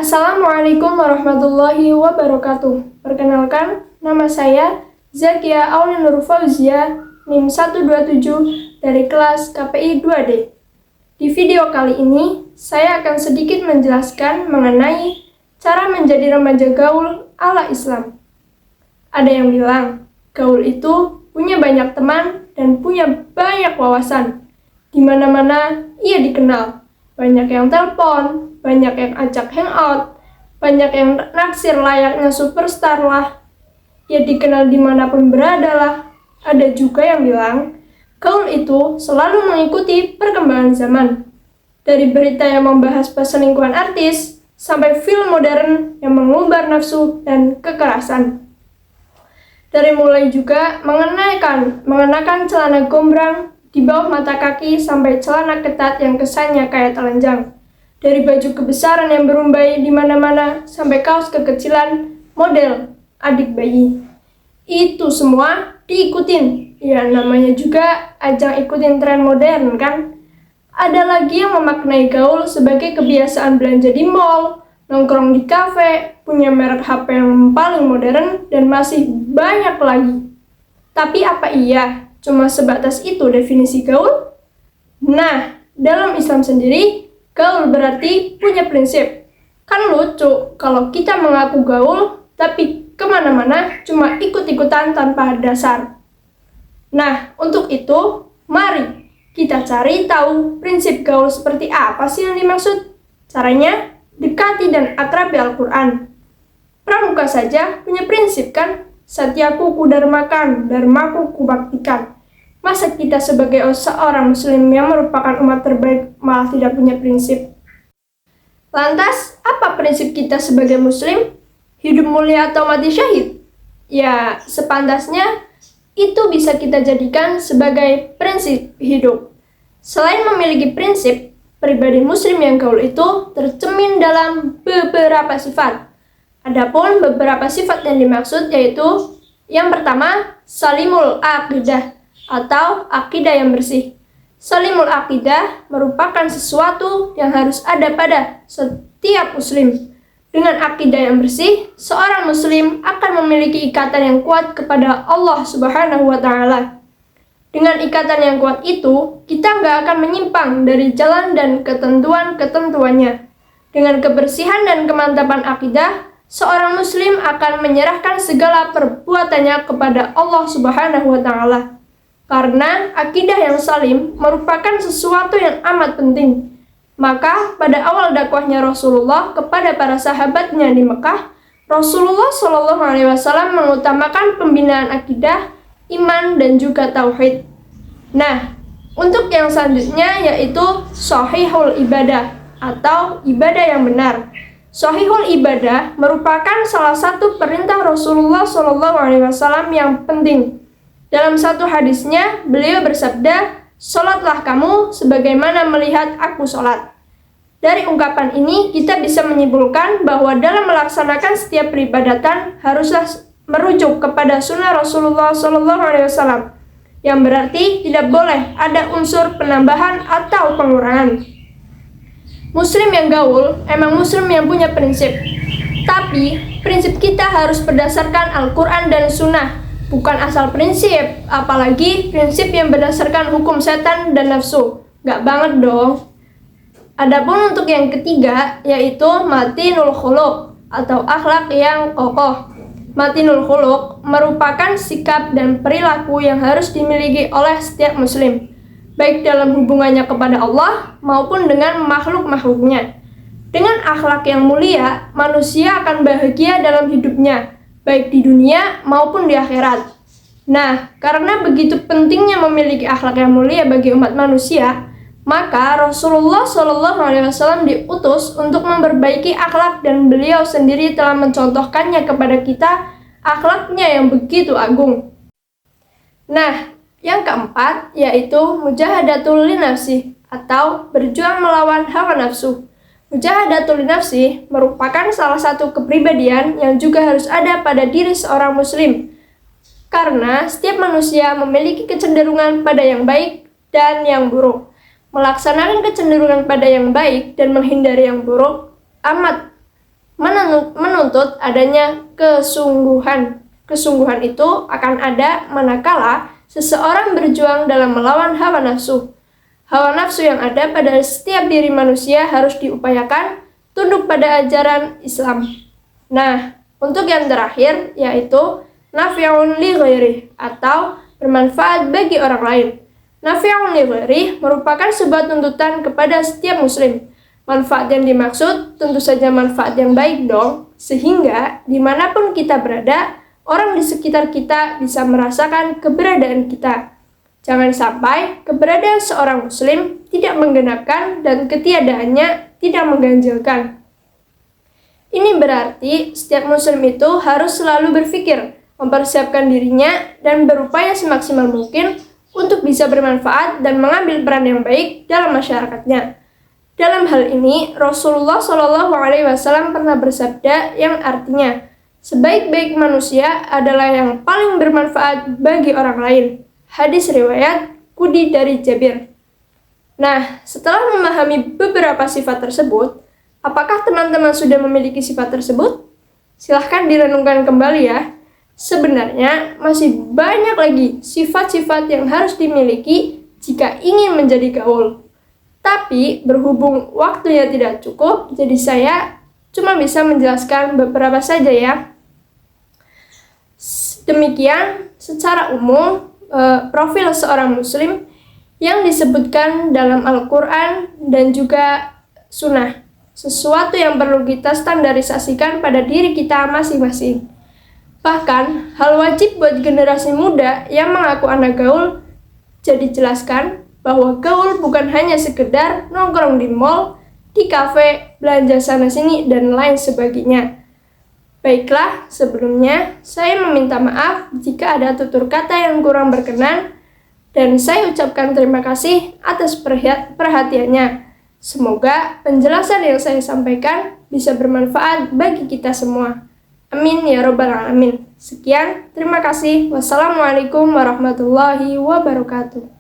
Assalamualaikum warahmatullahi wabarakatuh. Perkenalkan, nama saya Zakia Aulia Nur Fauzia, NIM 127 dari kelas KPI 2D. Di video kali ini, saya akan sedikit menjelaskan mengenai cara menjadi remaja gaul ala Islam. Ada yang bilang, gaul itu punya banyak teman dan punya banyak wawasan. Di mana-mana ia dikenal. Banyak yang telepon, banyak yang ajak hangout, banyak yang naksir layaknya superstar lah. Ia dikenal dimanapun berada lah. Ada juga yang bilang, gaul itu selalu mengikuti perkembangan zaman. Dari berita yang membahas perselingkuhan artis, sampai film modern yang mengumbar nafsu dan kekerasan. Dari mulai juga mengenakan celana gombrang di bawah mata kaki sampai celana ketat yang kesannya kayak telanjang. Dari baju kebesaran yang berumbai di mana-mana sampai kaos kekecilan model adik bayi. Itu semua diikutin. Ya namanya juga ajang ikutin tren modern kan. Ada lagi yang memaknai gaul sebagai kebiasaan belanja di mall, nongkrong di kafe, punya merek HP yang paling modern, dan masih banyak lagi. Tapi apa iya cuma sebatas itu definisi gaul? Nah, dalam Islam sendiri, gaul berarti punya prinsip. Kan lucu kalau kita mengaku gaul, tapi kemana-mana cuma ikut-ikutan tanpa dasar. Nah, untuk itu, mari kita cari tahu prinsip gaul seperti apa sih yang dimaksud. Caranya, dekati dan akrabi Al-Quran. Pramuka saja punya prinsip kan? Satyaku kudarmakan, dharmaku kubaktikan. Masa kita sebagai seorang muslim yang merupakan umat terbaik malah tidak punya prinsip? Lantas, apa prinsip kita sebagai muslim? Hidup mulia atau mati syahid? Ya, sepantasnya itu bisa kita jadikan sebagai prinsip hidup. Selain memiliki prinsip, pribadi muslim yang gaul itu tercermin dalam beberapa sifat. Adapun beberapa sifat yang dimaksud yaitu yang pertama, salimul aqidah atau akidah yang bersih. Salimul akidah merupakan sesuatu yang harus ada pada setiap muslim. Dengan akidah yang bersih, seorang muslim akan memiliki ikatan yang kuat kepada Allah Subhanahu wa Ta'ala. Dengan ikatan yang kuat itu, kita nggak akan menyimpang dari jalan dan ketentuan-ketentuannya. Dengan kebersihan dan kemantapan akidah, seorang muslim akan menyerahkan segala perbuatannya kepada Allah Subhanahu wa Ta'ala. Karena akidah yang salim merupakan sesuatu yang amat penting. Maka pada awal dakwahnya Rasulullah kepada para sahabatnya di Mekah, Rasulullah SAW mengutamakan pembinaan akidah, iman, dan juga tauhid. Nah, untuk yang selanjutnya yaitu shahihul ibadah atau ibadah yang benar. Shahihul ibadah merupakan salah satu perintah Rasulullah SAW yang penting. Dalam satu hadisnya, beliau bersabda, "Sholatlah kamu sebagaimana melihat aku sholat." Dari ungkapan ini, kita bisa menyimpulkan bahwa dalam melaksanakan setiap peribadatan haruslah merujuk kepada sunnah Rasulullah SAW, yang berarti tidak boleh ada unsur penambahan atau pengurangan. Muslim yang gaul emang muslim yang punya prinsip, tapi prinsip kita harus berdasarkan Al-Quran dan Sunnah. Bukan asal prinsip, apalagi prinsip yang berdasarkan hukum setan dan nafsu. Gak banget dong. Adapun untuk yang ketiga, yaitu matinul khuluq atau akhlak yang kokoh. Matinul khuluq merupakan sikap dan perilaku yang harus dimiliki oleh setiap muslim, baik dalam hubungannya kepada Allah maupun dengan makhluk-makhluknya. Dengan akhlak yang mulia, manusia akan bahagia dalam hidupnya, baik di dunia maupun di akhirat. Nah, karena begitu pentingnya memiliki akhlak yang mulia bagi umat manusia, maka Rasulullah SAW diutus untuk memperbaiki akhlak dan beliau sendiri telah mencontohkannya kepada kita akhlaknya yang begitu agung. Nah, yang keempat yaitu mujahadatul linafsi atau berjuang melawan hawa nafsu. Mujahadatul nafsi merupakan salah satu kepribadian yang juga harus ada pada diri seorang muslim. Karena setiap manusia memiliki kecenderungan pada yang baik dan yang buruk. Melaksanakan kecenderungan pada yang baik dan menghindari yang buruk amat menuntut adanya kesungguhan. Kesungguhan itu akan ada manakala seseorang berjuang dalam melawan hawa nafsu. Hawa nafsu yang ada pada setiap diri manusia harus diupayakan tunduk pada ajaran Islam. Nah, untuk yang terakhir yaitu nafi'un li ghairi atau bermanfaat bagi orang lain. Nafi'un li ghairi merupakan sebuah tuntutan kepada setiap muslim. Manfaat yang dimaksud tentu saja manfaat yang baik dong, sehingga dimanapun kita berada, orang di sekitar kita bisa merasakan keberadaan kita. Jangan sampai keberadaan seorang muslim tidak menggenapkan dan ketiadaannya tidak mengganjilkan. Ini berarti setiap muslim itu harus selalu berpikir, mempersiapkan dirinya, dan berupaya semaksimal mungkin untuk bisa bermanfaat dan mengambil peran yang baik dalam masyarakatnya. Dalam hal ini, Rasulullah SAW pernah bersabda yang artinya, sebaik-baik manusia adalah yang paling bermanfaat bagi orang lain. Hadis riwayat Qudi dari Jabir. Nah, setelah memahami beberapa sifat tersebut, apakah teman-teman sudah memiliki sifat tersebut? Silahkan direnungkan kembali ya. Sebenarnya masih banyak lagi sifat-sifat yang harus dimiliki jika ingin menjadi gaul. Tapi berhubung waktunya tidak cukup, jadi saya cuma bisa menjelaskan beberapa saja ya. Demikian secara umum profil seorang muslim yang disebutkan dalam Al-Quran dan juga Sunnah. Sesuatu yang perlu kita standarisasikan pada diri kita masing-masing. Bahkan, hal wajib buat generasi muda yang mengaku anak gaul, jadi jelaskan bahwa gaul bukan hanya sekedar nongkrong di mall, di kafe, belanja sana-sini, dan lain sebagainya. Baiklah, sebelumnya saya meminta maaf jika ada tutur kata yang kurang berkenan, dan saya ucapkan terima kasih atas perhatiannya. Semoga penjelasan yang saya sampaikan bisa bermanfaat bagi kita semua. Amin ya robbal alamin. Sekian, terima kasih. Wassalamualaikum warahmatullahi wabarakatuh.